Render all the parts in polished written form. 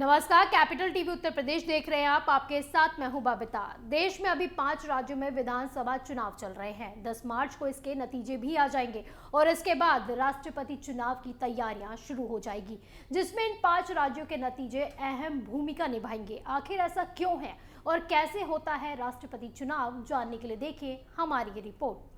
नमस्कार, capital TV Uttar Pradesh देख रहे हैं आप। आपके साथ मैं हूं बबीता। देश में अभी 5 राज्यों में विधानसभा चुनाव चल रहे हैं। 10 मार्च को इसके नतीजे भी आ जाएंगे और इसके बाद राष्ट्रपति चुनाव की तैयारियां शुरू हो जाएगी, जिसमें इन 5 राज्यों के नतीजे अहम भूमिका निभाएंगे। आखिर ऐसा क्यों है और कैसे होता है राष्ट्रपति चुनाव, जानने के लिए देखिए हमारी ये रिपोर्ट।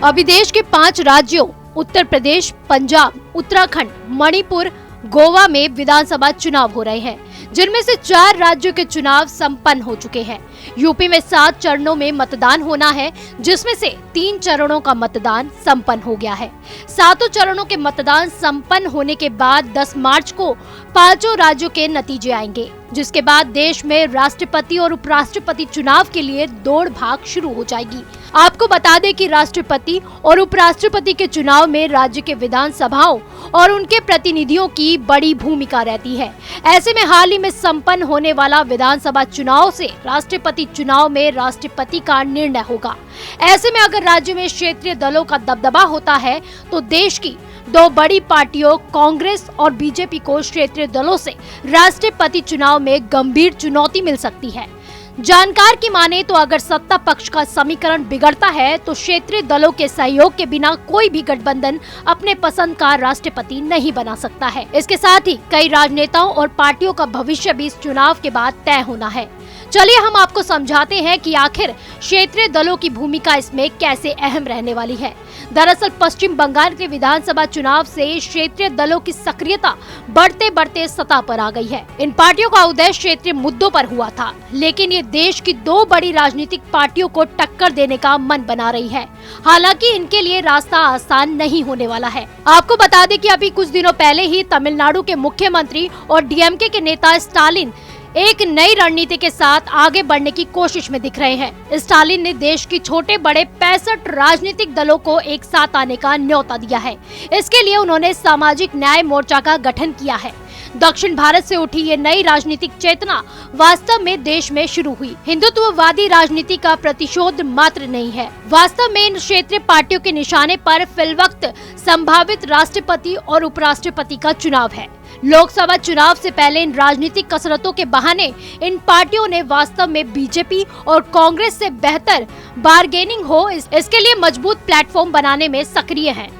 अभी देश के 5 राज्यों उत्तर प्रदेश, पंजाब, उत्तराखंड, मणिपुर, गोवा में विधानसभा चुनाव हो रहे हैं, जिनमें से 4 राज्यों के चुनाव संपन्न हो चुके हैं। यूपी में 7 चरणों में मतदान होना है, जिसमें से 3 चरणों का मतदान संपन्न हो गया है। 7 चरणों के मतदान संपन्न होने के बाद 10 मार्च को 5 राज्यों के नतीजे आएंगे, जिसके बाद देश में राष्ट्रपति और उपराष्ट्रपति चुनाव के लिए दौड़ भाग शुरू हो जाएगी। आपको बता दें कि राष्ट्रपति और उपराष्ट्रपति के चुनाव में राज्य के विधानसभाओं और उनके प्रतिनिधियों की बड़ी भूमिका रहती है। ऐसे में हाल ही में संपन्न होने वाला विधानसभा चुनाव से राष्ट्रपति चुनाव में राष्ट्रपति का निर्णय होगा। ऐसे में अगर राज्य में क्षेत्रीय दलों का दबदबा होता है तो देश की 2 बड़ी पार्टियों कांग्रेस और बीजेपी को क्षेत्रीय दलों से राष्ट्रपति चुनाव में गंभीर चुनौती मिल सकती है। जानकार की माने तो अगर सत्ता पक्ष का समीकरण बिगड़ता है तो क्षेत्रीय दलों के सहयोग के बिना कोई भी गठबंधन अपने पसंद का राष्ट्रपति नहीं बना सकता है। इसके साथ ही कई राजनेताओं और पार्टियों का भविष्य भी इस चुनाव के बाद तय होना है। चलिए हम आपको समझाते हैं कि आखिर क्षेत्रीय दलों की भूमिका इसमें कैसे अहम रहने वाली है। दरअसल पश्चिम बंगाल के विधानसभा चुनाव से क्षेत्रीय दलों की सक्रियता बढ़ते बढ़ते सतह पर आ गई है। इन पार्टियों का उदय क्षेत्रीय मुद्दों पर हुआ था, लेकिन ये देश की 2 बड़ी राजनीतिक पार्टियों को टक्कर देने का मन बना रही है। हालांकि इनके लिए रास्ता आसान नहीं होने वाला है। आपको बता दें कि अभी कुछ दिनों पहले ही तमिलनाडु के मुख्यमंत्री और डीएमके के नेता स्टालिन एक नई रणनीति के साथ आगे बढ़ने की कोशिश में दिख रहे हैं। स्टालिन ने देश की छोटे बड़े 65 राजनीतिक दलों को एक साथ आने का न्योता दिया है। इसके लिए उन्होंने सामाजिक न्याय मोर्चा का गठन किया है। दक्षिण भारत से उठी ये नई राजनीतिक चेतना वास्तव में देश में शुरू हुई हिंदुत्ववादी राजनीति का प्रतिशोध मात्र नहीं है। वास्तव में इन क्षेत्रीय पार्टियों के निशाने पर फिलवक्त संभावित राष्ट्रपति और उपराष्ट्रपति का चुनाव है। लोकसभा चुनाव से पहले इन राजनीतिक कसरतों के बहाने इन पार्टियों ने वास्तव में बीजेपी और कांग्रेस से बेहतर बार्गेनिंग हो, इसके लिए मजबूत प्लेटफॉर्म बनाने में सक्रिय हैं।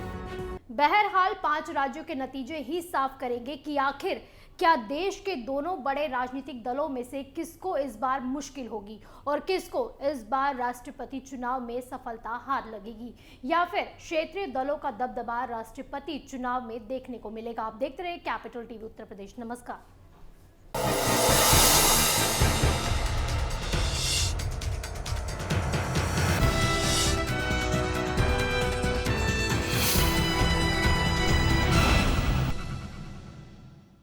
बहरहाल 5 राज्यों के नतीजे ही साफ करेंगे कि आखिर क्या देश के दोनों बड़े राजनीतिक दलों में से किसको इस बार मुश्किल होगी और किसको इस बार राष्ट्रपति चुनाव में सफलता हाथ लगेगी, या फिर क्षेत्रीय दलों का दबदबा राष्ट्रपति चुनाव में देखने को मिलेगा। आप देखते रहिए कैपिटल टीवी उत्तर प्रदेश। नमस्कार।